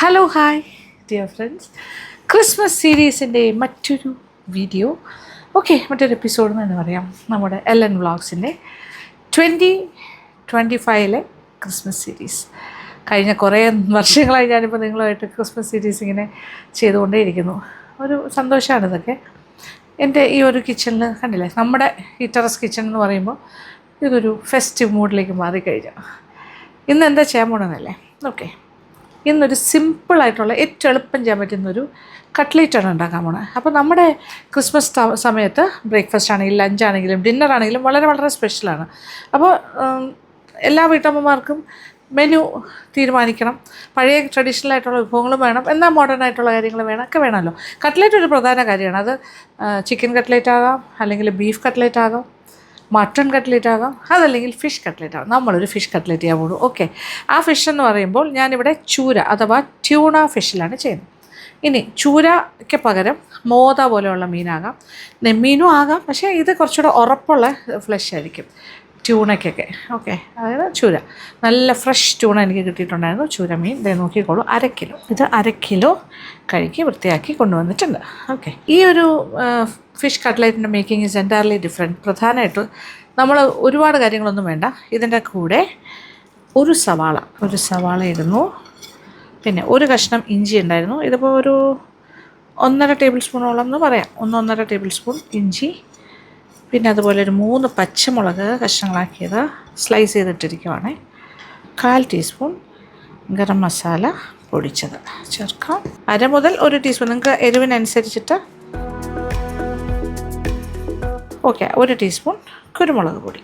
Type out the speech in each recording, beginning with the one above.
Hello hi dear friends, Christmas സീരീസിൻ്റെ മറ്റൊരു video മറ്റൊരു എപ്പിസോഡ് എന്ന് തന്നെ പറയാം. നമ്മുടെ LN വ്ളോഗ്സിൻ്റെ 2025 ക്രിസ്മസ് സീരീസ്. കഴിഞ്ഞ കുറേ വർഷങ്ങളായി ഞാനിപ്പോൾ നിങ്ങളുമായിട്ട് ക്രിസ്മസ് സീരീസ് ഇങ്ങനെ ചെയ്തുകൊണ്ടേയിരിക്കുന്നു. ഒരു സന്തോഷമാണ് ഇതൊക്കെ. എൻ്റെ ഈ ഒരു കിച്ചണിൽ കണ്ടില്ലേ, നമ്മുടെ ഈ ടെറസ് കിച്ചൺ എന്ന് പറയുമ്പോൾ ഇതൊരു ഫെസ്റ്റീവ് മൂഡിലേക്ക് മാറിക്കഴിഞ്ഞു. ഇന്ന് എന്താ ചെയ്യാൻ പോകണമെന്നല്ലേ? ഇന്നൊരു സിമ്പിളായിട്ടുള്ള ഏറ്റവും എളുപ്പം ചെയ്യാൻ പറ്റുന്നൊരു കട്ട്ലേറ്റാണ് ഉണ്ടാക്കാൻ പോണത്. അപ്പോൾ നമ്മുടെ ക്രിസ്മസ് സമയത്ത് ബ്രേക്ക്ഫാസ്റ്റ് ആണെങ്കിലും ലഞ്ചാണെങ്കിലും ഡിന്നറാണെങ്കിലും വളരെ വളരെ സ്പെഷ്യലാണ്. അപ്പോൾ എല്ലാ വീട്ടമ്മമാർക്കും മെനു തീരുമാനിക്കണം. പഴയ ട്രഡീഷണൽ ആയിട്ടുള്ള വിഭവങ്ങളും വേണം, എന്നാൽ മോഡേൺ ആയിട്ടുള്ള കാര്യങ്ങൾ വേണമല്ലോ. കട്ട്ലേറ്റ് ഒരു പ്രധാന കാര്യമാണ്. അത് ചിക്കൻ കട്ട്ലേറ്റ് ആകാം, അല്ലെങ്കിൽ ബീഫ് കട്ട്ലേറ്റ് ആകാം, മട്ടൺ കട്ട്ലേറ്റ് ആകാം, അതല്ലെങ്കിൽ ഫിഷ് കട്ട്ലേറ്റ് ആകാം. നമ്മളൊരു ഫിഷ് കട്ട്ലേറ്റ് ചെയ്യാൻ പോകും. ആ ഫിഷ് എന്ന് പറയുമ്പോൾ ഞാനിവിടെ ചൂര അഥവാ ട്യൂണ ഫിഷിലാണ് ചെയ്യുന്നത്. ഇനി ചൂരയ്ക്ക് പകരം മോത പോലെയുള്ള മീനാകാം, നെമ്മീനും ആകാം, പക്ഷേ ഇത് കുറച്ചുകൂടെ ഉറപ്പുള്ള ഫ്ലഷ് ആയിരിക്കും ട്യൂണയ്ക്കൊക്കെ. അതായത് ചൂര, നല്ല ഫ്രഷ് ട്യൂണ എനിക്ക് കിട്ടിയിട്ടുണ്ടായിരുന്നു. ചൂര മീൻ ഇതേ നോക്കിക്കോളൂ, 1/2 കിലോ. ഇത് 1/2 കിലോ കഴുകി വൃത്തിയാക്കി കൊണ്ടുവന്നിട്ടുണ്ട്. ഈ ഒരു ഫിഷ് കട്ട്ലേറ്റിൻ്റെ മേക്കിംഗ് ഈസ് എൻറ്റയർലി ഡിഫറെൻറ്റ്. പ്രധാനമായിട്ട് നമ്മൾ ഒരുപാട് കാര്യങ്ങളൊന്നും വേണ്ട. ഇതിൻ്റെ കൂടെ ഒരു സവാള ഇടുന്നു, പിന്നെ ഒരു കഷ്ണം ഇഞ്ചി ഉണ്ടായിരുന്നു. ഇതിപ്പോൾ ഒരു 1.5 ടേബിൾ സ്പൂണോളം എന്ന് പറയാം, 1.5 ടേബിൾ സ്പൂൺ ഇഞ്ചി. പിന്നെ അതുപോലെ ഒരു 3 പച്ചമുളക് കഷ്ണങ്ങളാക്കിയത് സ്ലൈസ് ചെയ്തിട്ടിരിക്കുവാണ്. 1/4 ടീസ്പൂൺ ഗരം മസാല പൊടിച്ചത് ചേർക്കാം. 1/2 മുതൽ 1 ടീസ്പൂൺ, നിങ്ങൾക്ക് എരിവിനനുസരിച്ചിട്ട്. 1 ടീസ്പൂൺ കുരുമുളക് പൊടി.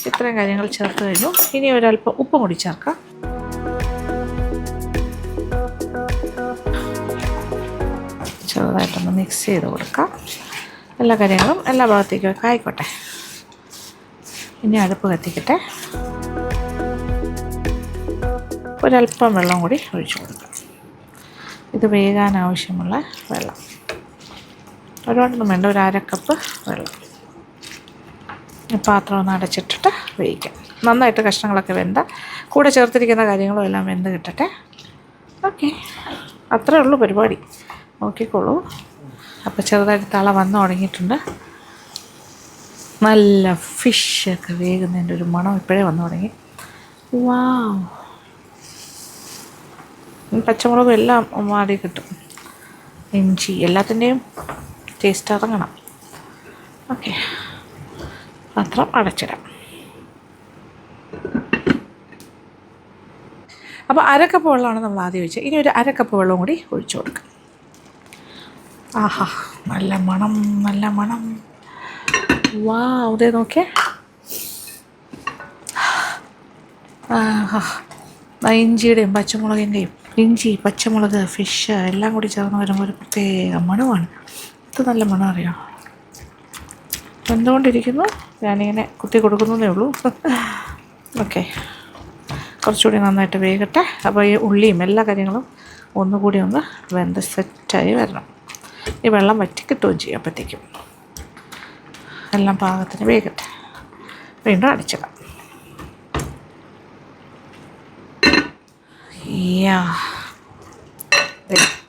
ഇത്രയും കാര്യങ്ങൾ ചേർത്ത് കഴിഞ്ഞു. ഇനി ഒരല്പം ഉപ്പും കൂടി ചേർക്കാം. ചെറുതായിട്ടൊന്ന് മിക്സ് ചെയ്ത് കൊടുക്കാം. എല്ലാ കാര്യങ്ങളും എല്ലാ ഭാഗത്തേക്കും ആയിക്കോട്ടെ. ഇനി അടുപ്പ് കത്തിക്കട്ടെ. ഒരല്പം വെള്ളം കൂടി ഒഴിച്ചു കൊടുക്കാം. ഇത് വേകാൻ ആവശ്യമുള്ള വെള്ളം ഒരുപാടൊന്നും വേണ്ട, ഒരു 1/2 കപ്പ് വെള്ളം. പാത്രം ഒന്ന് അടച്ചിട്ടിട്ട് വേവിക്കാം. നന്നായിട്ട് കഷ്ണങ്ങളൊക്കെ വെന്ത, കൂടെ ചേർത്തിരിക്കുന്ന കാര്യങ്ങളും എല്ലാം വെന്ത് കിട്ടട്ടെ. അത്രേ ഉള്ളൂ പരിപാടി. നോക്കിക്കോളൂ. അപ്പോൾ ചെറുതായിട്ട് തള വന്ന് തുടങ്ങിയിട്ടുണ്ട്. നല്ല ഫിഷൊക്കെ വേകുന്നതിൻ്റെ ഒരു മണം ഇപ്പോഴേ വന്നു തുടങ്ങി. പച്ചമുളകും എല്ലാം മാറി കിട്ടും, ഇഞ്ചി, എല്ലാത്തിൻ്റെയും ടേസ്റ്റ് ഇറങ്ങണം. പാത്രം അടച്ചിടാം. അപ്പോൾ 1/2 കപ്പ് വെള്ളമാണ് നമ്മൾ ആദ്യം ഒഴിച്ചത്. ഇനി ഒരു 1/2 കപ്പ് വെള്ളം കൂടി ഒഴിച്ചു കൊടുക്കാം. നല്ല മണം. ഇതേ നോക്കിയേ. ഇഞ്ചിയുടെയും പച്ചമുളകിൻ്റെയും, ഇഞ്ചി, പച്ചമുളക്, ഫിഷ് എല്ലാം കൂടി ചേർന്ന് വരുമ്പോൾ ഒരു പ്രത്യേക മണമാണ്. ഇത് നല്ല മണം അറിയാം. വെന്തുകൊണ്ടിരിക്കുന്നു, ഞാനിങ്ങനെ കുത്തി കൊടുക്കുന്നതേ ഉള്ളൂ. കുറച്ചുകൂടി നന്നായിട്ട് വേകട്ടെ. അപ്പോൾ ഈ ഉള്ളിയും എല്ലാ കാര്യങ്ങളും ഒന്നുകൂടി ഒന്ന് വെന്ത് സെറ്റായി വരണം. ഈ വെള്ളം വറ്റി കിട്ടുകയും ചെയ്യും. അപ്പോഴത്തേക്കും എല്ലാം പാകത്തിന് വേകട്ടെ. വീണ്ടും അടച്ചിടാം.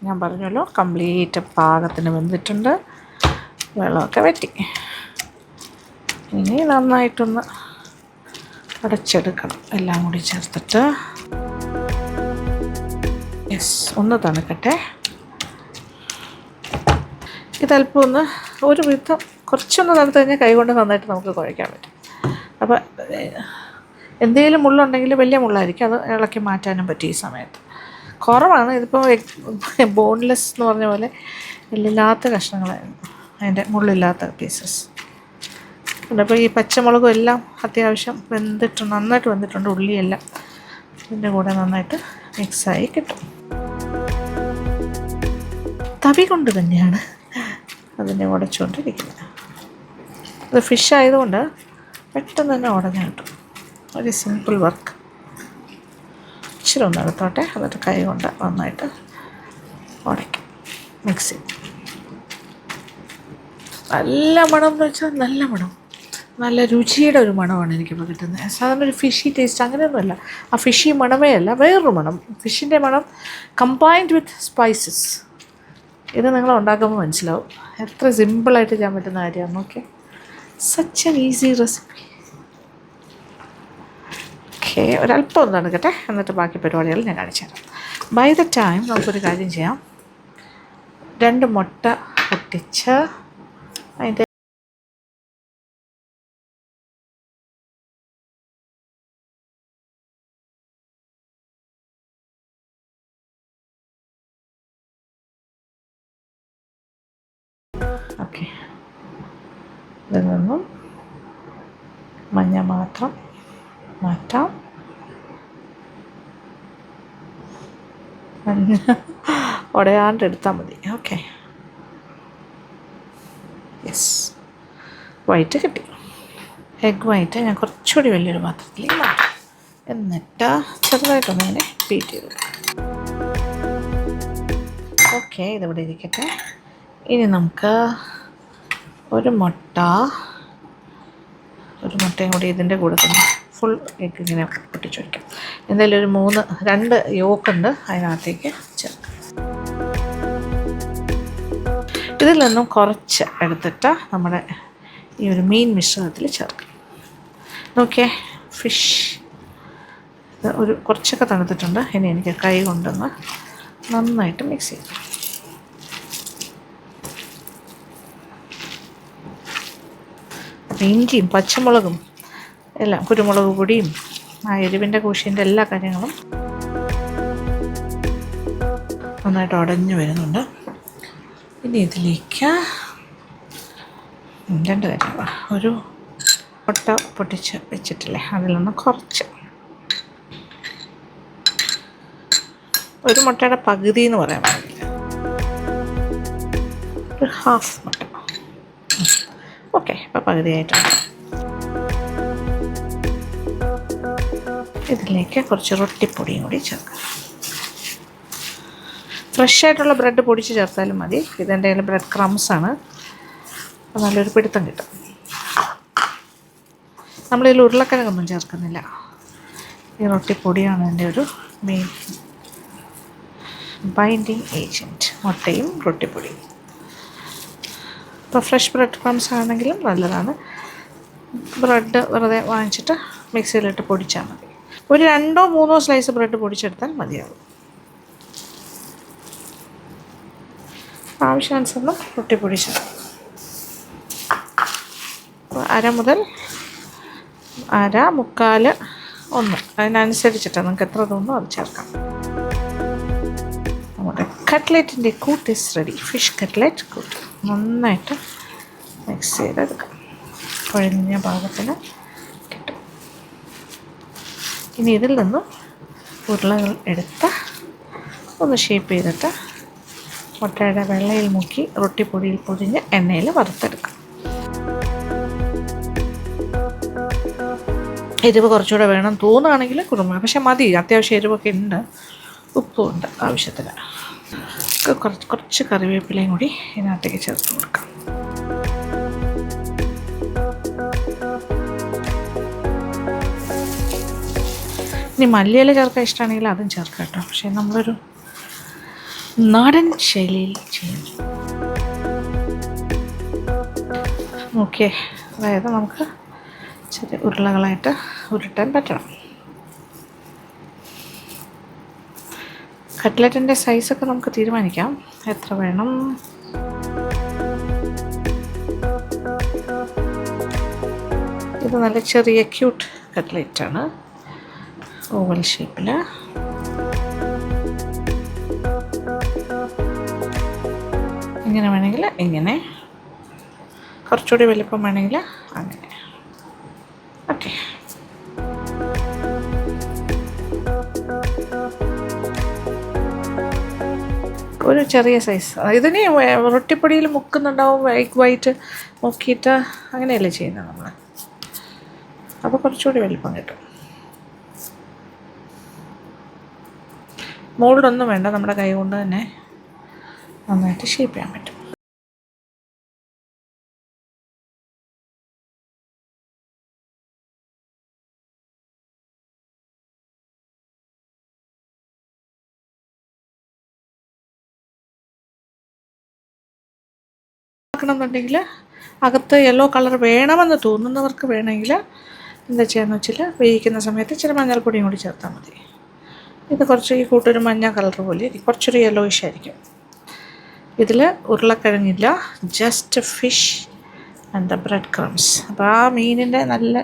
ഞാൻ പറഞ്ഞല്ലോ, കംപ്ലീറ്റ് പാകത്തിന് വെന്തിട്ടുണ്ട്. വെള്ളമൊക്കെ വറ്റി. ഇനി നന്നായിട്ടൊന്ന് അടച്ചെടുക്കണം, എല്ലാം കൂടി ചേർത്തിട്ട്. ഒന്ന് തണുക്കട്ടെ. ഇതല്പം ഒന്ന് ഒരു വിധം കുറച്ചൊന്ന് തണുത്ത് കഴിഞ്ഞാൽ കൈകൊണ്ട് നന്നായിട്ട് നമുക്ക് കുഴയ്ക്കാൻ പറ്റും. അപ്പോൾ എന്തെങ്കിലും മുള്ളുണ്ടെങ്കിൽ വലിയ മുള്ളായിരിക്കും, അത് ഇളക്കി മാറ്റാനും പറ്റും. ഈ സമയത്ത് കുറവാണ്. ഇതിപ്പോൾ ബോൺലെസ് എന്ന് പറഞ്ഞ പോലെ എല്ലില്ലാത്ത കഷ്ണങ്ങളായിരുന്നു, അതിൻ്റെ മുള്ളില്ലാത്ത പീസസ്. അപ്പോൾ ഈ പച്ചമുളകും എല്ലാം അത്യാവശ്യം വെന്തിട്ടുണ്ട്, നന്നായിട്ട് വെന്തിട്ടുണ്ട്. ഉള്ളിയെല്ലാം ഇതിൻ്റെ കൂടെ നന്നായിട്ട് മിക്സായി കിട്ടും. തവി കൊണ്ട് തന്നെയാണ് അതിനെ ഉടച്ചുകൊണ്ടിരിക്കുന്നത്. ഇത് ഫിഷ് ആയതുകൊണ്ട് പെട്ടെന്ന് തന്നെ ഉടഞ്ഞു കിട്ടും. ഒരു സിമ്പിൾ വർക്ക്. ഇച്ചിരി ഒന്ന് എടുത്തോട്ടെ, എന്നിട്ട് കൈ കൊണ്ട് നന്നായിട്ട് ഉടയ്ക്കും. മിക്സി നല്ല മണം എന്ന് വെച്ചാൽ നല്ല മണം. നല്ല രുചിയുടെ ഒരു മണമാണ് എനിക്കിപ്പോൾ കിട്ടുന്നത്. സാധാരണ ഒരു ഫിഷി ടേസ്റ്റ് അങ്ങനെയൊന്നുമല്ല. ആ ഫിഷി മണമേ അല്ല, വേറൊരു മണം, ഫിഷിൻ്റെ മണം കമ്പൈൻഡ് വിത്ത് സ്പൈസസ്. ഇത് നിങ്ങൾ ഉണ്ടാക്കുമ്പോൾ മനസ്സിലാവും എത്ര സിമ്പിളായിട്ട് ചെയ്യാൻ പറ്റുന്ന കാര്യമാണ്. Okay, such an easy recipe. Okay, ഒരല്പം ഒന്ന് എടുക്കട്ടെ, എന്നിട്ട് ബാക്കി പരിപാടികൾ ഞാൻ കാണിച്ചു തരാം. ബൈ ദ ടൈം നമുക്കൊരു കാര്യം ചെയ്യാം. 2 മുട്ട പൊട്ടിച്ച് അതിൻ്റെ ഓക്കെ, ഇതിൽ നിന്നും മഞ്ഞ മാത്രം മാറ്റാം. മഞ്ഞ ഉടയാണ്ട് എടുത്താൽ മതി. ഓക്കെ, യെസ്, വൈറ്റ് കിട്ടി. എഗ് വൈറ്റ് ഞാൻ കുറച്ചുകൂടി വലിയൊരു പാത്രത്തിലേക്ക് മാറ്റാം. എന്നിട്ട് ചെറുതായിട്ടൊന്നിങ്ങനെ ബീറ്റ് ചെയ്തു. ഓക്കെ, ഇതിവിടെ ഇരിക്കട്ടെ. ഇനി നമുക്ക് ഒരു മുട്ടയും കൂടി ഇതിൻ്റെ കൂടെ തന്നെ ഫുൾ എഗ് ഇങ്ങനെ പൊട്ടിച്ച് വയ്ക്കാം. എന്തായാലും ഒരു 2 യോക്കുണ്ട്, അതിനകത്തേക്ക് ചേർക്കാം. ഇതിൽ നിന്നും കുറച്ച് എടുത്തിട്ട് നമ്മുടെ ഈ ഒരു മീൻ മിശ്രിതത്തിൽ ചേർക്കാം. നോക്കിയേ, ഫിഷ് കുറച്ചൊക്കെ തണുത്തിട്ടുണ്ട്. ഇനി എനിക്ക് കൈ കൊണ്ടൊന്ന് നന്നായിട്ട് മിക്സ് ചെയ്യാം. ഇഞ്ചിയും പച്ചമുളകും എല്ലാം, കുരുമുളക് പൊടിയും ആ എരിവിൻ്റെ കൂശിൻ്റെ എല്ലാ കാര്യങ്ങളും നന്നായിട്ട് ഉടഞ്ഞു വരുന്നുണ്ട്. ഇനി ഇതിലേക്ക് 2 കാര്യങ്ങൾ, ഒരു മുട്ട പൊട്ടിച്ച് വെച്ചിട്ടില്ലേ അതിൽ നിന്ന് കുറച്ച്, ഒരു മുട്ടയുടെ പകുതി എന്ന് പറയാൻ പാടില്ല, ഒരു ഹാഫ് മുട്ട. ഓക്കെ, ഇപ്പോൾ പകുതിയായിട്ടുണ്ട്. ഇതിലേക്ക് കുറച്ച് റൊട്ടിപ്പൊടിയും കൂടി ചേർക്കാം. ഫ്രഷായിട്ടുള്ള ബ്രെഡ് പൊടിച്ച് ചേർത്താലും മതി. ഇതെൻ്റെ കയ്യിൽ ബ്രെഡ് ക്രംസാണ്, അപ്പോൾ നല്ലൊരു പിടുത്തം കിട്ടും. നമ്മളിതിൽ ഉരുളക്കിഴങ്ങൊന്നും ചേർക്കുന്നില്ല. ഈ റൊട്ടിപ്പൊടിയാണ് എൻ്റെ ഒരു മെയിൻ ബൈൻഡിങ് ഏജൻറ്റ്, മുട്ടയും റൊട്ടിപ്പൊടിയും. ഇപ്പോൾ ഫ്രഷ് ബ്രെഡ് ക്രംസ് ആണെങ്കിലും നല്ലതാണ്. ബ്രെഡ് വെറുതെ വാങ്ങിച്ചിട്ട് മിക്സിയിലിട്ട് പൊടിച്ചാൽ മതി. ഒരു 2-3 സ്ലൈസ് ബ്രെഡ് പൊടിച്ചെടുത്താൽ മതിയാവും. ആവശ്യാനുസരണം റൊട്ടിപ്പൊടി ചേർക്കും. 1/2 മുതൽ 1/2, 1/4, 1 അതിനനുസരിച്ചിട്ട് നിങ്ങൾക്ക് എത്ര തോന്നുന്നു അത് ചേർക്കാം. നമ്മുടെ കട്ട്ലറ്റിൻ്റെ കൂട്ട് ഈസ് റെഡി. ഫിഷ് കട്ട്ലറ്റ് കൂട്ട് നന്നായിട്ട് മിക്സ് ചെയ്തെടുക്കാം. കുഴഞ്ഞ പാകത്തിന് കിട്ടും. ഇനി ഇതിൽ നിന്നും ഉരുളകൾ എടുത്ത് ഒന്ന് ഷേപ്പ് ചെയ്തിട്ട് മുട്ടയുടെ വെള്ളയിൽ മുക്കി റൊട്ടിപ്പൊടിയിൽ പൊതിഞ്ഞ് എണ്ണയിൽ വറുത്തെടുക്കാം. എരിവ് കുറച്ചുകൂടെ വേണം തോന്നുകയാണെങ്കിൽ കുറുമ, പക്ഷെ മതി, അത്യാവശ്യം എരിവൊക്കെ ഉണ്ട്, ഉപ്പും ഉണ്ട് ആവശ്യത്തിന്. കുറച്ച് കറിവേപ്പിലയും കൂടി ഇതിനകത്തേക്ക് ചേർത്ത് കൊടുക്കാം. ഇനി മല്ലിയില ചേർക്കാൻ ഇഷ്ടമാണെങ്കിൽ അതും ചേർക്കാം കേട്ടോ, പക്ഷേ നമ്മളൊരു നാടൻ ശൈലിയിൽ ചെയ്യുന്നു. ഓക്കെ, അതായത് നമുക്ക് ചെറിയ ഉരുളകളായിട്ട് ഉരുട്ടാൻ പറ്റണം. കട്ട്ലറ്റിൻ്റെ സൈസൊക്കെ നമുക്ക് തീരുമാനിക്കാം, എത്ര വേണം. ഇത് നല്ല ചെറിയ ക്യൂട്ട് കട്ട്ലറ്റാണ്, ഓവൽ ഷേപ്പിൽ. ഇങ്ങനെ വേണമെങ്കിൽ ഇങ്ങനെ, കുറച്ചുകൂടി വലിപ്പം വേണമെങ്കിൽ അങ്ങനെ. ഓക്കെ, ഒരു ചെറിയ സൈസ്. ഇതിന് റൊട്ടിപ്പൊടിയിൽ മുക്കുന്നുണ്ടാവും, എഗ് വൈറ്റ് മുക്കിയിട്ട് അങ്ങനെയല്ലേ ചെയ്യുന്നത് നമ്മൾ, അപ്പോൾ കുറച്ചുകൂടി വലിപ്പം കിട്ടും. മോൾഡൊന്നും വേണ്ട, നമ്മുടെ കൈ കൊണ്ട് തന്നെ നന്നായിട്ട് ഷേപ്പ് ചെയ്യാൻ പറ്റും. ആക്കണമെന്നുണ്ടെങ്കിൽ അകത്ത് യെല്ലോ കളർ വേണമെന്ന് തോന്നുന്നവർക്ക് വേണമെങ്കിൽ എന്താ ചെയ്യാന്ന് വെച്ചാൽ വേവിക്കുന്ന സമയത്ത് ഇച്ചിരി മഞ്ഞൾപ്പൊടിയും കൂടി ചേർത്താൽ മതി. ഇത് കുറച്ച് ഈ കൂട്ടൊരു മഞ്ഞ കളർ പോലെ കുറച്ചൊരു യെല്ലോയിഷ് ആയിരിക്കും. ഇതിൽ ഉരുളക്കിഴങ്ങില്ല, just fish and the bread crumbs. അപ്പോൾ ആ മീനിൻ്റെ നല്ല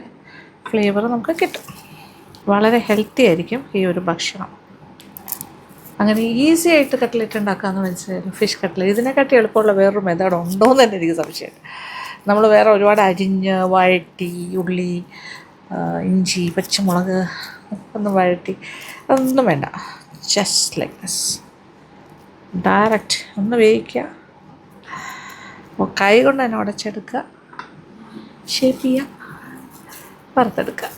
ഫ്ലേവർ നമുക്ക് കിട്ടും. വളരെ ഹെൽത്തി ആയിരിക്കും ഈ ഒരു ഭക്ഷണം. അങ്ങനെ ഈസി ആയിട്ട് കട്ട്ലറ്റ് ഉണ്ടാക്കാമെന്ന് മനസ്സിലായിരുന്നു. ഫിഷ് കട്ട്ലറ്റ് ഇതിനെക്കാട്ടി എളുപ്പമുള്ള വേറൊരു മെത്തേഡ് ഉണ്ടോ എന്ന് തന്നെ എനിക്ക് സംശയം. നമ്മൾ വേറെ ഒരുപാട് അരിഞ്ഞ് വഴറ്റി ഉള്ളി ഇഞ്ചി പച്ചമുളക് ഒന്ന് വഴറ്റി അതൊന്നും വേണ്ട. ജസ്റ്റ് ലൈക്ക് ദിസ് ഡയറക്റ്റ് ഒന്ന് വേവിക്കുക, അപ്പോൾ കൈ കൊണ്ട് തന്നെ ഉടച്ചെടുക്കുക, ഷേപ്പ് ചെയ്യുക, വറുത്തെടുക്കുക,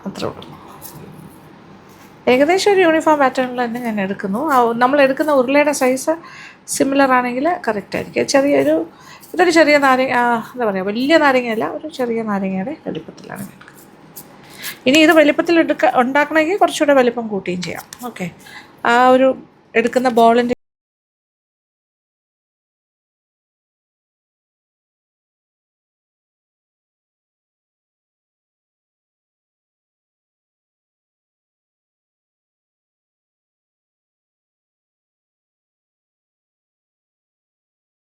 അത്രേ ഉള്ളൂ. ഏകദേശം ഒരു യൂണിഫോം പാറ്റേണിൽ തന്നെ ഞാൻ എടുക്കുന്നു. നമ്മൾ എടുക്കുന്ന ഉരുളയുടെ സൈസ് സിമിലർ ആണെങ്കിൽ കറക്റ്റ് ആയിരിക്കും. ഇതൊരു ചെറിയ നാരങ്ങ, എന്താ പറയുക, വലിയ നാരങ്ങയല്ല, ഒരു ചെറിയ നാരങ്ങയുടെ വലിപ്പത്തിലാണ് ഞാൻ എടുക്കുന്നത്. ഇനി ഇത് വലിപ്പത്തിൽ ഉണ്ടാക്കണമെങ്കിൽ കുറച്ചുകൂടെ വലിപ്പം കൂട്ടുകയും ചെയ്യാം. ഓക്കെ, ആ ഒരു എടുക്കുന്ന ബോളിൻ്റെ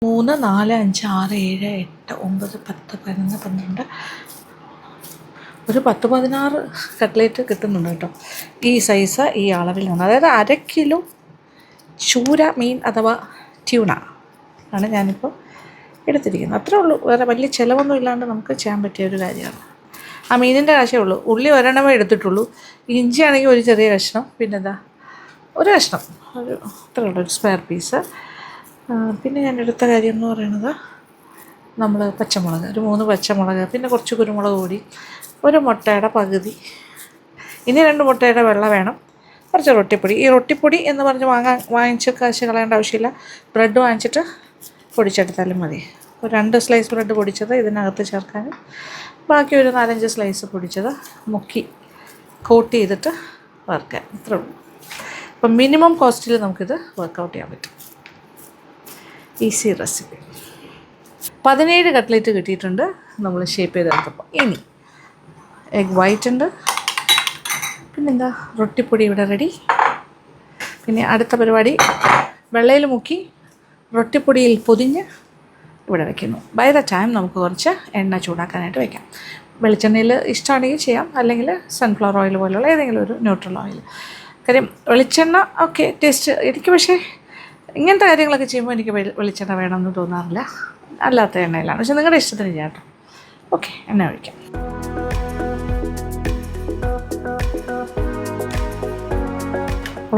മൂന്ന് നാല് അഞ്ച് ആറ് 7 8 9 10 11 12 ഒരു 10-16 കട്ട്ലേറ്റ് കിട്ടുന്നുണ്ട് കേട്ടോ. ഈ സൈസ് ഈ അളവിലാണ്. അതായത് 1/2 കിലോ ചൂര മീൻ അഥവാ ട്യൂണ ആണ് ഞാനിപ്പോൾ എടുത്തിരിക്കുന്നത്. അത്രേ ഉള്ളൂ. വേറെ വലിയ ചിലവൊന്നും ഇല്ലാണ്ട് നമുക്ക് ചെയ്യാൻ പറ്റിയ ഒരു കാര്യമാണ്. ആ മീനിൻ്റെ കാശേ ഉള്ളൂ. ഉള്ളി ഒരെണ്ണമേ എടുത്തിട്ടുള്ളൂ. ഇഞ്ചിയാണെങ്കിൽ ഒരു ചെറിയ കഷ്ണം, പിന്നെ ഒരു കഷ്ണം, അത്രേ ഉള്ളൂ, ഒരു സ്ക്വയർ പീസ്. പിന്നെ ഞാൻ എടുത്ത കാര്യം എന്ന് പറയുന്നത് നമ്മൾ പച്ചമുളക്, ഒരു 3 പച്ചമുളക്, പിന്നെ കുറച്ച് കുരുമുളക് പൊടി, ഒരു മുട്ടയുടെ പകുതി, ഇനി 2 മുട്ടയുടെ വെള്ള വേണം, കുറച്ച് റൊട്ടിപ്പൊടി. ഈ റൊട്ടിപ്പൊടി എന്ന് പറഞ്ഞ് വാങ്ങിച്ച് കാശ് കളയേണ്ട ആവശ്യമില്ല. ബ്രെഡ് വാങ്ങിച്ചിട്ട് പൊടിച്ചെടുത്താലും മതി. ഒരു 2 സ്ലൈസ് ബ്രെഡ് പൊടിച്ചത് ഇതിനകത്ത് ചേർക്കാനും ബാക്കി ഒരു 4-5 സ്ലൈസ് പൊടിച്ചത് മുക്കി കോട്ട് ചെയ്തിട്ട് വറുക്കാൻ. ഇത്രേ ഉള്ളൂ. അപ്പം മിനിമം കോസ്റ്റിൽ നമുക്കിത് വർക്കൗട്ട് ചെയ്യാൻ പറ്റും. Easy recipe. 17 കട്ട്ലേറ്റ് കിട്ടിയിട്ടുണ്ട് നമ്മൾ ഷേപ്പ് ചെയ്തെടുത്തപ്പോൾ. ഇനി എഗ് വൈറ്റ് ഉണ്ട്, പിന്നെന്താ റൊട്ടിപ്പൊടി ഇവിടെ റെഡി. പിന്നെ അടുത്ത പരിപാടി വെള്ളയിൽ മുക്കി റൊട്ടിപ്പൊടിയിൽ പൊതിഞ്ഞ് ഇവിടെ വയ്ക്കുന്നു. ബൈ ദ ടൈം നമുക്ക് കുറച്ച് എണ്ണ ചൂടാക്കാനായിട്ട് വയ്ക്കാം. വെളിച്ചെണ്ണയിൽ ഇഷ്ടമാണെങ്കിൽ ചെയ്യാം, അല്ലെങ്കിൽ സൺഫ്ലവർ ഓയിൽ പോലുള്ള ഏതെങ്കിലും ഒരു ന്യൂട്രൽ ഓയിൽ. കാര്യം വെളിച്ചെണ്ണ ഓക്കെ ടേസ്റ്റ് എനിക്ക്, പക്ഷേ ഇങ്ങനത്തെ കാര്യങ്ങളൊക്കെ ചെയ്യുമ്പോൾ എനിക്ക് വെളിച്ചെണ്ണ വേണമെന്ന് തോന്നാറില്ല. അല്ലാത്ത എണ്ണയിലാണ്, പക്ഷെ നിങ്ങളുടെ ഇഷ്ടത്തിന് ചെയ്യാം കേട്ടോ. ഓക്കെ, എണ്ണ ഒഴിക്കാം.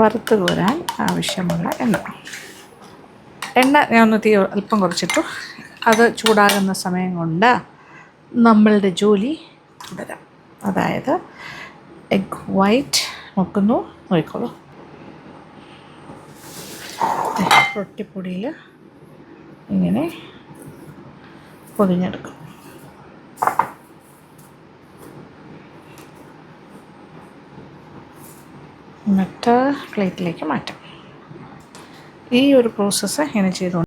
വറുത്ത് കോരാൻ ആവശ്യമുള്ള എണ്ണ ഞാൻ ഒന്ന് തീ അല്പം കുറച്ചിട്ടു. അത് ചൂടാകുന്ന സമയം കൊണ്ട് നമ്മളുടെ ജോലി തുടരാം. അതായത് എഗ് വൈറ്റ് നോക്കുന്നു, നോക്കിക്കോളൂ. റൊട്ടിപ്പൊടിയിൽ ഇങ്ങനെ പൊതിഞ്ഞെടുക്കും. എന്നിട്ട് പ്ലേറ്റിലേക്ക് മാറ്റാം. ഈ ഒരു പ്രോസസ്സ് ഇങ്ങനെ ചെയ്തുകൊണ്ട്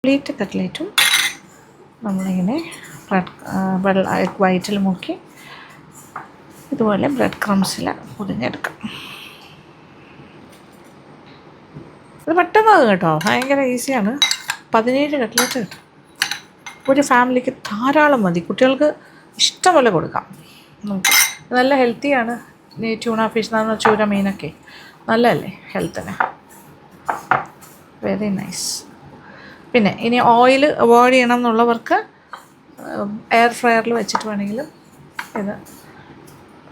കംപ്ലീറ്റ് കട്ട്ലേറ്റും നമ്മളിങ്ങനെ എഗ് വൈറ്റിൽ മുക്കി ഇതുപോലെ ബ്രെഡ് ക്രംസിൽ പൊതിഞ്ഞെടുക്കാം. ഇത് പെട്ടെന്നാകും കേട്ടോ, ഭയങ്കര ഈസിയാണ്. 17 കട്ട്ലേറ്റ് കിട്ടും. ഒരു ഫാമിലിക്ക് ധാരാളം മതി. കുട്ടികൾക്ക് ഇഷ്ടംപോലെ കൊടുക്കാം. നല്ല ഹെൽത്തിയാണ്. ഈ ട്യൂണ ഫിഷ് എന്ന് പറഞ്ഞാൽ ചൂര മീനൊക്കെ നല്ലതല്ലേ ഹെൽത്തിന്. Very nice. പിന്നെ ഇനി ഓയിൽ അവോയ്ഡ് ചെയ്യണം എന്നുള്ളവർക്ക് എയർ ഫ്രയറിൽ വെച്ചിട്ട് വേണമെങ്കിലും ഇത്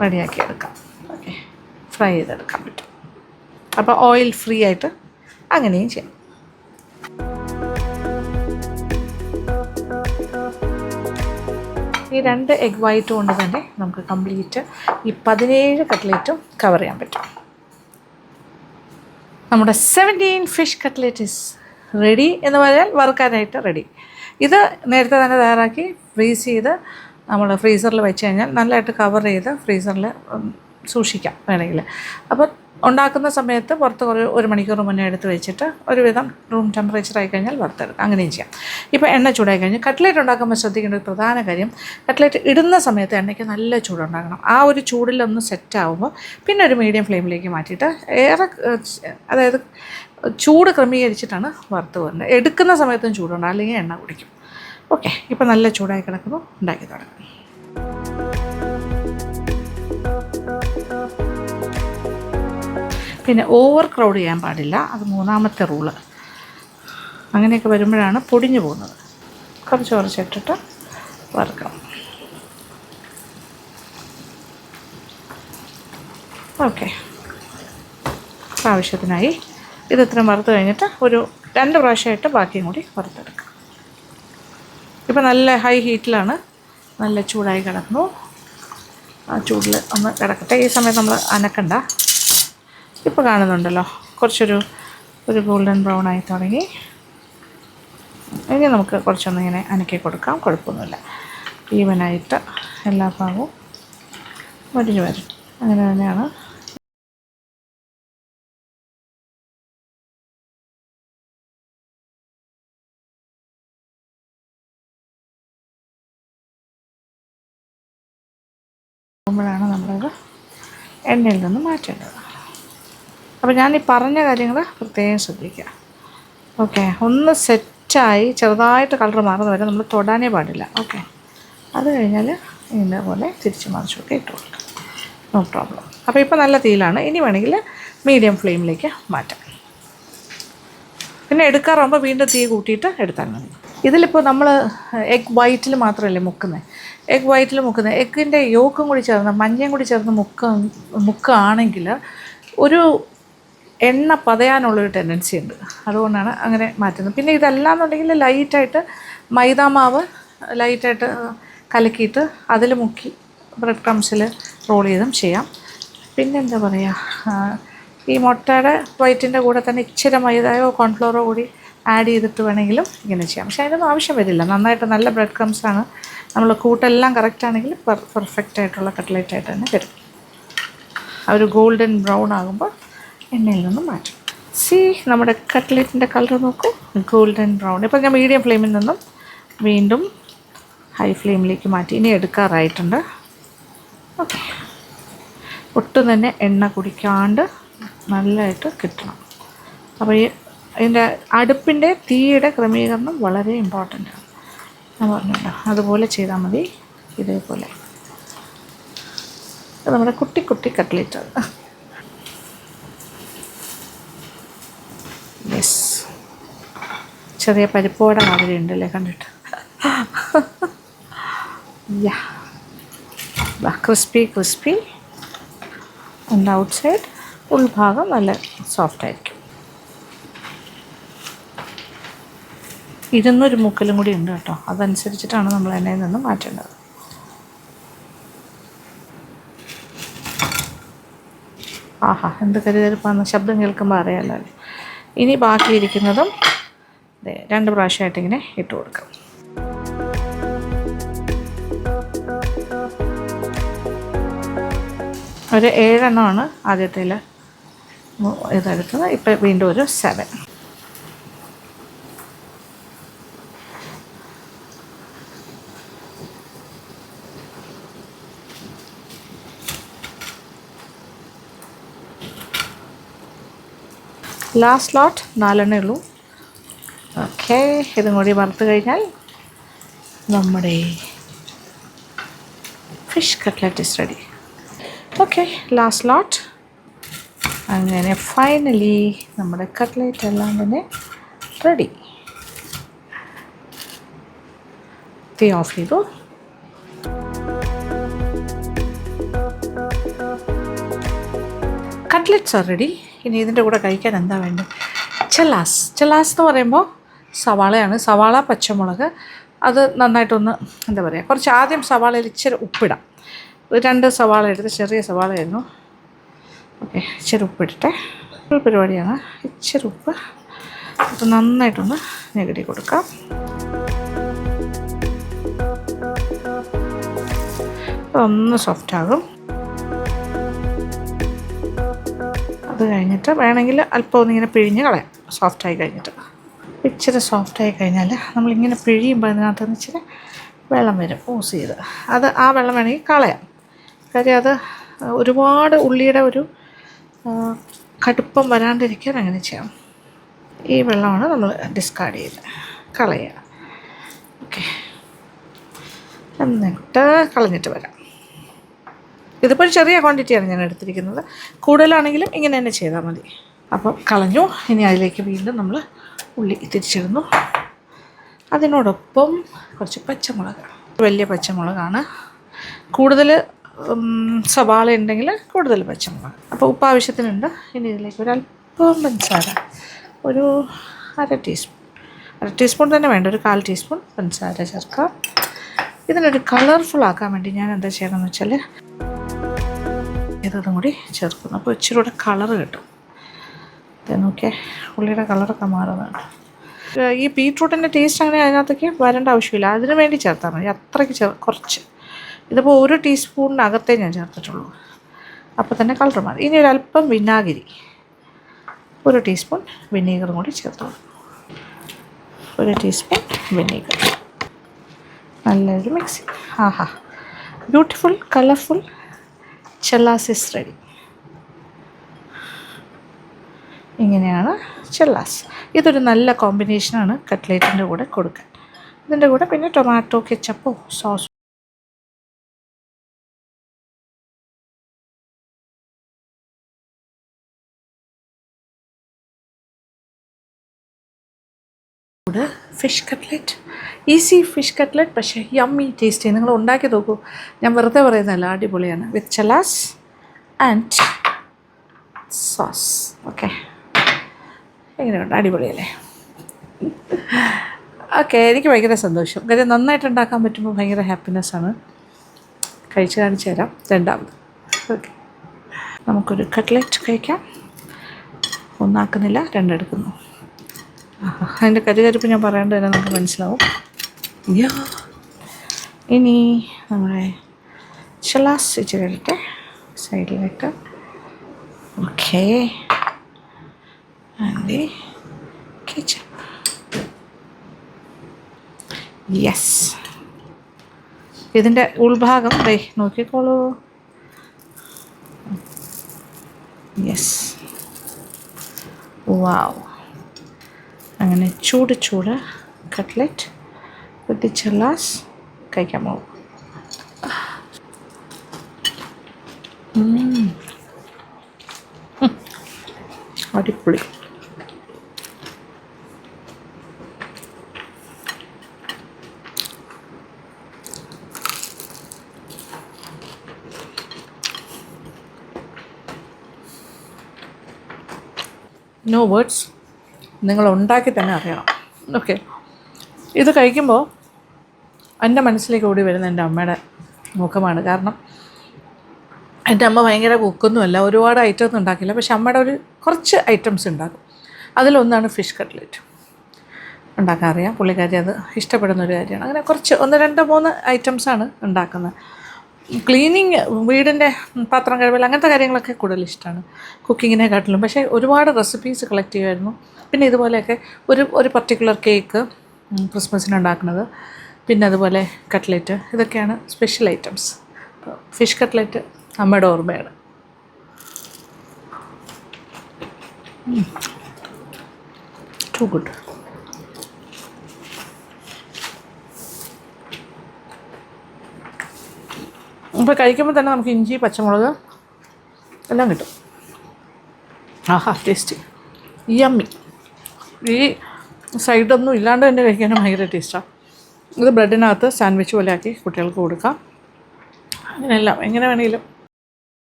റെഡിയാക്കി എടുക്കാം. ഓക്കെ, ഫ്രൈ ചെയ്തെടുക്കാൻ പറ്റും. അപ്പോൾ ഓയിൽ ഫ്രീ ആയിട്ട് അങ്ങനെയും ചെയ്യാം. ഈ 2 എഗ് വൈറ്റ് കൊണ്ട് തന്നെ നമുക്ക് കംപ്ലീറ്റ് ഈ 17 കട്ട്ലേറ്റും കവർ ചെയ്യാൻ പറ്റും. നമ്മുടെ 17 ഫിഷ് കട്ട്ലേറ്റ് ഇസ് റെഡി എന്ന് പറഞ്ഞാൽ വറുക്കാനായിട്ട് റെഡി. ഇത് നേരത്തെ തന്നെ തയ്യാറാക്കി ഫ്രീസ് ചെയ്ത് നമ്മൾ ഫ്രീസറിൽ വെച്ച് കഴിഞ്ഞാൽ നല്ലതായിട്ട് കവർ ചെയ്ത് ഫ്രീസറിൽ സൂക്ഷിക്കാം വേണമെങ്കിൽ. അപ്പോൾ ഉണ്ടാക്കുന്ന സമയത്ത് പുറത്ത് ഒരു മണിക്കൂർ മുന്നേ എടുത്ത് വെച്ചിട്ട് ഒരുവിധം റൂം ടെമ്പറേച്ചർ ആയി കഴിഞ്ഞാൽ വറുത്തെടുക്കാം. അങ്ങനെയും ചെയ്യാം. ഇപ്പോൾ എണ്ണ ചൂടായി കഴിഞ്ഞാൽ കട്ട്ലേറ്റ് ഉണ്ടാക്കുമ്പോൾ ശ്രദ്ധിക്കേണ്ട ഒരു പ്രധാന കാര്യം, കട്ട്ലേറ്റ് ഇടുന്ന സമയത്ത് എണ്ണയ്ക്ക് നല്ല ചൂടുണ്ടാകണം. ആ ഒരു ചൂടിലൊന്ന് സെറ്റാകുമ്പോൾ പിന്നെ ഒരു മീഡിയം ഫ്ലെയിമിലേക്ക് മാറ്റിയിട്ട് അതായത് ചൂട് ക്രമീകരിച്ചിട്ടാണ് വറുത്ത് വരുന്നത്. എടുക്കുന്ന സമയത്തും ചൂടുണ്ടാകും, അല്ലെങ്കിൽ എണ്ണ കുടിക്കും. ഓക്കെ, ഇപ്പോൾ നല്ല ചൂടായി കിടക്കുമ്പോൾ ഉണ്ടാക്കി തുടങ്ങും. പിന്നെ ഓവർ ക്രൗഡ് ചെയ്യാൻ പാടില്ല, അത് 3ാമത്തെ റൂള്. അങ്ങനെയൊക്കെ വരുമ്പോഴാണ് പൊടിഞ്ഞു പോകുന്നത്. കുറച്ച് കുറച്ചിട്ടിട്ട് വറുക്കണം. ഓക്കെ, ആവശ്യത്തിനായി ഇത് ഇത്രയും വറുത്ത് കഴിഞ്ഞിട്ട് ഒരു 2 പ്രാവശ്യമായിട്ട് ബാക്കിയും കൂടി വറുത്തെടുക്കാം. ഇപ്പോൾ നല്ല ഹൈ ഹീറ്റിലാണ്, നല്ല ചൂടായി കിടക്കുന്നു. ആ ചൂടിൽ ഒന്ന് കിടക്കട്ടെ. ഈ സമയത്ത് നമ്മൾ അനക്കണ്ട. ഇപ്പോൾ കാണുന്നുണ്ടല്ലോ ഒരു ഗോൾഡൻ ബ്രൗൺ ആയി തുടങ്ങി. ഇനി നമുക്ക് കുറച്ചൊന്ന് ഇങ്ങനെ അനക്കി കൊടുക്കാം, കുഴപ്പമൊന്നുമില്ല. ഈവനായിട്ട് എല്ലാ ഭാഗവും മുരിഞ്ഞ് വരും. അങ്ങനെ തന്നെയാണ് ാണ് നമ്മളത് എണ്ണയിൽ നിന്ന് മാറ്റേണ്ടത്. അപ്പോൾ ഞാൻ ഈ പറഞ്ഞ കാര്യങ്ങൾ പ്രത്യേകം ശ്രദ്ധിക്കുക. ഓക്കെ, ഒന്ന് സെറ്റായി ചെറുതായിട്ട് കളർ മാറുന്ന വരെ നമ്മൾ തൊടാനേ പാടില്ല. ഓക്കെ, അത് കഴിഞ്ഞാൽ ഇതിൻ്റെ പോലെ തിരിച്ച് മറിച്ചൊക്കെ ഇട്ട് കൊടുക്കാം, നോ പ്രോബ്ലം. അപ്പോൾ ഇപ്പോൾ നല്ല തീയിലാണ്. ഇനി വേണമെങ്കിൽ മീഡിയം ഫ്ലെയിമിലേക്ക് മാറ്റാം. പിന്നെ എടുക്കാറാകുമ്പോൾ വീണ്ടും തീ കൂട്ടിയിട്ട് എടുത്താൽ മതി. ഇതിലിപ്പോൾ നമ്മൾ എഗ് വൈറ്റിൽ മാത്രമല്ലേ മുക്കുന്നത്. എഗ്ഗിൻ്റെ യോക്കും കൂടി ചേർന്ന് മഞ്ഞയും കൂടി ചേർന്ന് മുക്കുകയാണെങ്കിൽ ഒരു എണ്ണ പതയാനുള്ളൊരു ടെൻഡൻസി ഉണ്ട്. അതുകൊണ്ടാണ് അങ്ങനെ മാറ്റുന്നത്. പിന്നെ ഇതല്ലാന്നുണ്ടെങ്കിൽ ലൈറ്റായിട്ട് മൈദാമാവ് ലൈറ്റായിട്ട് കലക്കിയിട്ട് അതിൽ മുക്കി ബ്രെഡ് ക്രംസിൽ റോൾ ചെയ്തും ചെയ്യാം. പിന്നെന്താ പറയുക, ഈ മുട്ടയുടെ വൈറ്റിൻ്റെ കൂടെ തന്നെ ഇച്ചിരി മൈദയോ കോൺഫ്ലോറോ കൂടി ആഡ് ചെയ്തിട്ട് വേണമെങ്കിലും ഇങ്ങനെ ചെയ്യാം. പക്ഷേ അതിനൊന്നും ആവശ്യം വരില്ല. നന്നായിട്ട് നല്ല ബ്രെഡ് ക്രംസാണ്. നമ്മൾ കൂട്ടെല്ലാം കറക്റ്റാണെങ്കിൽ പെർഫെക്റ്റ് ആയിട്ടുള്ള കട്ട്ലേറ്റായിട്ട് തന്നെ വരും. ആ ഒരു ഗോൾഡൻ ബ്രൗൺ ആകുമ്പോൾ എണ്ണയിൽ നിന്നും മാറ്റും. നമ്മുടെ കട്ട്ലേറ്റിൻ്റെ കളർ നോക്കൂ, ഗോൾഡൻ ബ്രൗൺ. ഇപ്പോൾ ഞാൻ മീഡിയം ഫ്ലെയിമിൽ നിന്നും വീണ്ടും ഹൈ ഫ്ലെയിമിലേക്ക് മാറ്റി. ഇനി എടുക്കാറായിട്ടുണ്ട്. ഓക്കെ, ഒട്ടും തന്നെ എണ്ണ കുടിക്കാണ്ട് നല്ലതായിട്ട് കിട്ടണം. അപ്പോൾ ഇതിൻ്റെ അടുപ്പിൻ്റെ തീയുടെ ക്രമീകരണം വളരെ ഇമ്പോർട്ടൻ്റ് ആണ്. ഞാൻ പറഞ്ഞല്ലോ, അതുപോലെ ചെയ്താൽ മതി. ഇതേപോലെ നമ്മുടെ കുട്ടി കുട്ടി കട്ട്ലേറ്റ്. യെസ്, ചെറിയ പരിപ്പോട മാതിരി ഉണ്ടല്ലേ കണ്ടിട്ട്. യാ, ക്രിസ്പി ആൻഡ് ഔട്ട് സൈഡ്, ഉൾഭാഗം നല്ല സോഫ്റ്റ് ആയിരിക്കും. 200 മുക്കലും കൂടി ഉണ്ട് കേട്ടോ. അതനുസരിച്ചിട്ടാണ് നമ്മൾ എണ്ണയിൽ നിന്ന് മാറ്റേണ്ടത്. ആഹാ, എന്ത് കരുതരുപ്പാന്ന് ശബ്ദം കേൾക്കുമ്പോൾ അറിയാമല്ലോ. ഇനി ബാക്കിയിരിക്കുന്നതും 2 പ്രാവശ്യമായിട്ട് ഇങ്ങനെ ഇട്ട് കൊടുക്കാം. ഒരു 7 എണ്ണമാണ് ആദ്യത്തേൽ ഇതെടുത്തത്. ഇപ്പം വീണ്ടും ഒരു 7. ലാസ്റ്റ് ലോട്ട് 4 എണ്ണേ ഉള്ളൂ. ഓക്കെ, ഇതും കൂടി വറുത്ത് കഴിഞ്ഞാൽ നമ്മുടെ fish cutlet is ready. Okay, last lot. അങ്ങനെ ഫൈനലി നമ്മുടെ കട്ട്ലേറ്റ് എല്ലാം തന്നെ റെഡി. തീ ഓഫ് ചെയ്തു. കട്ട്ലെറ്റ്സ് ആർ റെഡി. ഇനി ഇതിൻ്റെ കൂടെ കഴിക്കാൻ എന്താ വേണ്ടത്? ചെല്ലാസ് എന്ന് പറയുമ്പോൾ സവാളയാണ്. സവാള, പച്ചമുളക്, അത് നന്നായിട്ടൊന്ന് എന്താ പറയുക, കുറച്ച് ആദ്യം സവാളയിൽ ഇച്ചിരി ഉപ്പിടാം. 2 സവാള എടുത്ത്, ചെറിയ സവാളയായിരുന്നു. ഓക്കെ, ഇച്ചിരി ഉപ്പിടട്ടെ. ഒരു പരിപാടിയാണ്. ഇച്ചിരി ഉപ്പ് അത് നന്നായിട്ടൊന്ന് ഞെരടി കൊടുക്കാം. ഒന്ന് സോഫ്റ്റാകും. അത് കഴിഞ്ഞിട്ട് വേണമെങ്കിൽ അല്പം ഒന്നിങ്ങനെ പിഴിഞ്ഞ് കളയാം. സോഫ്റ്റായി കഴിഞ്ഞിട്ട്, ഇച്ചിരി സോഫ്റ്റായി കഴിഞ്ഞാൽ നമ്മളിങ്ങനെ പിഴിയുമ്പോൾ അതിനകത്ത് നിന്ന് ഇച്ചിരി വെള്ളം വരും യൂസ് ചെയ്ത്. ആ വെള്ളം വേണമെങ്കിൽ കളയാം. കാര്യം അത് ഒരുപാട് ഉള്ളിയുടെ ഒരു കടുപ്പം വരാണ്ടിരിക്കാൻ അങ്ങനെ ചെയ്യാം. ഈ വെള്ളമാണ് നമ്മൾ ഡിസ്കാർഡ് ചെയ്ത് കളയുക. ഓക്കെ, എന്നിട്ട് കളഞ്ഞിട്ട് വരാം. ഇതിപ്പോൾ ഒരു ചെറിയ ക്വാണ്ടിറ്റിയാണ് ഞാൻ എടുത്തിരിക്കുന്നത്. കൂടുതലാണെങ്കിലും ഇങ്ങനെ തന്നെ ചെയ്താൽ മതി. അപ്പം കളഞ്ഞു. ഇനി അതിലേക്ക് വീണ്ടും നമ്മൾ ഉള്ളി തിരിച്ചിടുന്നു. അതിനോടൊപ്പം കുറച്ച് പച്ചമുളക്, വലിയ പച്ചമുളകാണ്. കൂടുതൽ സവാള ഉണ്ടെങ്കിൽ കൂടുതൽ പച്ചമുളക്. അപ്പോൾ ഉപ്പ് ആവശ്യത്തിനുണ്ട്. ഇനി ഇതിലേക്ക് ഒരല്പം പഞ്ചസാര, ഒരു 1/2 ടീസ്പൂൺ, 1/2 ടീസ്പൂൺ തന്നെ വേണ്ട, ഒരു 1/4 ടീസ്പൂൺ പഞ്ചസാര ചേർക്കാം. ഇതിനൊരു കളർഫുൾ ആക്കാൻ വേണ്ടി ഞാൻ എന്താ ചെയ്യണമെന്ന് വെച്ചാൽ ഇതും കൂടി ചേർക്കുന്നു. അപ്പോൾ ഇച്ചിരി കൂടെ കളറ് കിട്ടും. നോക്കിയേ, ഉള്ളിയുടെ കളറൊക്കെ മാറുന്നതാണ്. ഈ ബീട്രൂട്ടിൻ്റെ ടേസ്റ്റ് അങ്ങനെ അതിനകത്തേക്ക് വരേണ്ട ആവശ്യമില്ല. അതിന് വേണ്ടി ചേർത്താൽ മതി. അത്രയ്ക്ക് കുറച്ച്. ഇതിപ്പോൾ 1 ടീസ്പൂണിനകത്തേ ഞാൻ ചേർത്തിട്ടുള്ളൂ. അപ്പോൾ തന്നെ കളർ മാറി. ഇനി ഒരല്പം വിനാഗിരി, 1 ടീസ്പൂൺ വിനീഗറും കൂടി ചേർത്തോളൂ. 1 ടീസ്പൂൺ വിനീഗർ. നല്ലൊരു മിക്സി. ആഹാ, beautiful colourful challas is ready. ഇങ്ങനെയാണ് ചെല്ലാസ്. ഇതൊരു നല്ല കോമ്പിനേഷനാണ് കട്ട്ലേറ്റിൻ്റെ കൂടെ കൊടുക്കാൻ. ഇതിൻ്റെ കൂടെ പിന്നെ ടൊമാറ്റോ കെച്ചപ്പോ sauce fish cutlet, easy fish cutlet, പക്ഷേ യമ്മി ടേസ്റ്റി. നിങ്ങൾ ഉണ്ടാക്കി നോക്കൂ. ഞാൻ വെറുതെ പറയുന്നതല്ല, അടിപൊളിയാണ്. With challas and sauce. Okay, എങ്ങനെയുണ്ട്? അടിപൊളിയല്ലേ? ഓക്കെ, എനിക്ക് ഭയങ്കര സന്തോഷം. കാര്യം നന്നായിട്ട് ഉണ്ടാക്കാൻ പറ്റുമ്പോൾ ഭയങ്കര ഹാപ്പിനെസ്സാണ്. കഴിച്ച് കാണിച്ചു തരാം രണ്ടാമത്. ഓക്കെ, നമുക്കൊരു കട്ട്ലറ്റ് കഴിക്കാം. ഒന്നാക്കുന്നില്ല, രണ്ടെടുക്കുന്നു. അതിൻ്റെ കരികരിപ്പ് ഞാൻ പറയാണ്ട് തന്നെ നമുക്ക് മനസ്സിലാവും. ഇനി നമ്മുടെ ചെല്ലാസ് ഇച്ചിരി ഇടട്ടെ സൈഡിലേക്ക്. Okay, and kitchen. യെസ്, ഇതിൻ്റെ ഉൾഭാഗം ദേ നോക്കിക്കോളൂ. Yes, wow. അങ്ങനെ ചൂട് ചൂട് കട്ട്ലറ്റ് വിത്ത് ചെല്ലാസ് കഴിക്കാൻ പോകും. അടിപൊളി. No words. നിങ്ങൾ ഉണ്ടാക്കി തന്നെ അറിയണം. ഓക്കെ, ഇത് കഴിക്കുമ്പോൾ എൻ്റെ മനസ്സിലേക്ക് ഓടി വരുന്ന എൻ്റെ അമ്മയുടെ മുഖമാണ്. കാരണം എൻ്റെ അമ്മ ഭയങ്കര കുക്കൊന്നുമല്ല, ഒരുപാട് ഐറ്റംസ് ഉണ്ടാക്കില്ല. പക്ഷെ അമ്മയുടെ കുറച്ച് ഐറ്റംസ് ഉണ്ടാക്കും. അതിലൊന്നാണ് ഫിഷ് കട്ട്ലറ്റ്. ഉണ്ടാക്കാൻ അറിയാം പുള്ളിക്കാരി, അത് ഇഷ്ടപ്പെടുന്നൊരു കാര്യമാണ്. അങ്ങനെ കുറച്ച് 1, 2, 3 ഐറ്റംസാണ് ഉണ്ടാക്കുന്നത്. ക്ലീനിങ്, വീടിൻ്റെ പാത്രം കഴുകൽ, അങ്ങനത്തെ കാര്യങ്ങളൊക്കെ കൂടുതൽ ഇഷ്ടമാണ് കുക്കിങ്ങിനെക്കാട്ടിലും. പക്ഷേ ഒരുപാട് റെസിപ്പീസ് കളക്ട് ചെയ്യുമായിരുന്നു. പിന്നെ ഇതുപോലെയൊക്കെ ഒരു പർട്ടിക്കുലർ കേക്ക് ക്രിസ്മസിന് ഉണ്ടാക്കുന്നത്, പിന്നെ അതുപോലെ കട്ട്ലറ്റ്, ഇതൊക്കെയാണ് സ്പെഷ്യൽ ഐറ്റംസ്. അപ്പോൾ ഫിഷ് കട്ട്ലറ്റ് അമ്മയുടെ ഓർമ്മയാണ്. Too good. ഇപ്പോൾ കഴിക്കുമ്പോൾ തന്നെ നമുക്ക് ഇഞ്ചി, പച്ചമുളക് എല്ലാം കിട്ടും. ആഹാ, ടേസ്റ്റി, യമ്മി. ഈ സൈഡൊന്നും ഇല്ലാണ്ട് തന്നെ കഴിക്കാനും ഭയങ്കര ടേസ്റ്റാണ്. ഇത് ബ്രെഡിനകത്ത് സാൻഡ്വിച്ച് പോലെ ആക്കി കുട്ടികൾക്ക് കൊടുക്കാം. അങ്ങനെയെല്ലാം എങ്ങനെ വേണമെങ്കിലും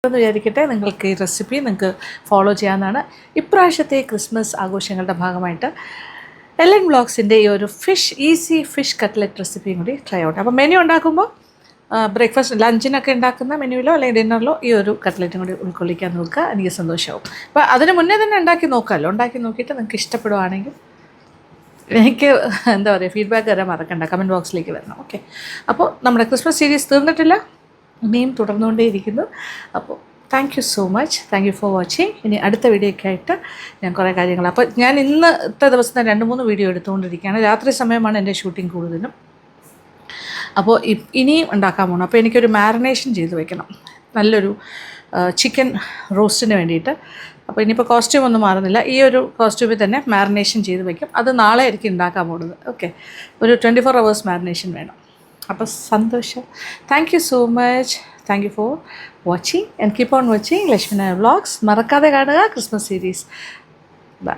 എന്ന് വിചാരിക്കട്ടെ. നിങ്ങൾക്ക് ഈ റെസിപ്പി നിങ്ങൾക്ക് ഫോളോ ചെയ്യാവുന്നതാണ്. ഇപ്രാവശ്യത്തെ ക്രിസ്മസ് ആഘോഷങ്ങളുടെ ഭാഗമായിട്ട് എൽഎൻ വ്ളോഗ്സിൻ്റെ ഈ ഒരു ഈസി ഫിഷ് കട്ട്ലറ്റ് റെസിപ്പിയും കൂടി ട്രൈ ഔട്ട്. അപ്പോൾ മെനു ഉണ്ടാക്കുമ്പോൾ ബ്രേക്ക്ഫാസ്റ്റ് ലഞ്ചിനൊക്കെ ഉണ്ടാക്കുന്ന മെനുവിലോ അല്ലെങ്കിൽ ഡിന്നറിലോ ഈ ഒരു കട്ട്ലറ്റും കൂടി ഉൾക്കൊള്ളിക്കാൻ നോക്കുക. എനിക്ക് സന്തോഷമാവും. അപ്പോൾ അതിന് മുന്നേ തന്നെ ഉണ്ടാക്കി നോക്കാമല്ലോ. ഉണ്ടാക്കി നോക്കിയിട്ട് നിങ്ങൾക്ക് ഇഷ്ടപ്പെടുവാണെങ്കിൽ എനിക്ക് എന്താ പറയുക ഫീഡ്ബാക്ക് തരാൻ മറക്കണ്ട, കമൻറ്റ് ബോക്സിലേക്ക് വരണം. ഓക്കെ, അപ്പോൾ നമ്മുടെ ക്രിസ്മസ് സീരീസ് തീർന്നിട്ടില്ല, ഇനിയും തുടർന്നുകൊണ്ടേയിരിക്കുന്നു. അപ്പോൾ thank you so much. Thank you for watching. ഇനി അടുത്ത വീഡിയോയ്ക്ക് ആയിട്ട് ഞാൻ കുറേ കാര്യങ്ങൾ, അപ്പോൾ ഞാൻ ഇന്നത്തെ ദിവസം 2-3 വീഡിയോ എടുത്തുകൊണ്ടിരിക്കുകയാണ്. രാത്രി സമയമാണ് എൻ്റെ ഷൂട്ടിംഗ് കൂടുതലും. അപ്പോൾ ഇനിയും ഉണ്ടാക്കാൻ പോകണം. അപ്പോൾ എനിക്കൊരു മാരിനേഷൻ ചെയ്ത് വെക്കണം, നല്ലൊരു ചിക്കൻ റോസ്റ്റിന് വേണ്ടിയിട്ട്. അപ്പോൾ ഇനിയിപ്പോൾ കോസ്റ്റ്യൂം ഒന്നും മാറുന്നില്ല, ഈ ഒരു കോസ്റ്റ്യൂമിൽ തന്നെ മാരിനേഷൻ ചെയ്ത് വെക്കും. അത് നാളെ ആയിരിക്കും ഉണ്ടാക്കാൻ പോകുന്നത്. ഓക്കെ, ഒരു 24 hours മാരിനേഷൻ വേണം. അപ്പോൾ സന്തോഷം. Thank you so much. Thank you for watching and keep on watching Lakshmi Nair vlogs. മറക്കാതെ കാണുക ക്രിസ്മസ് സീരീസ്. ബൈ.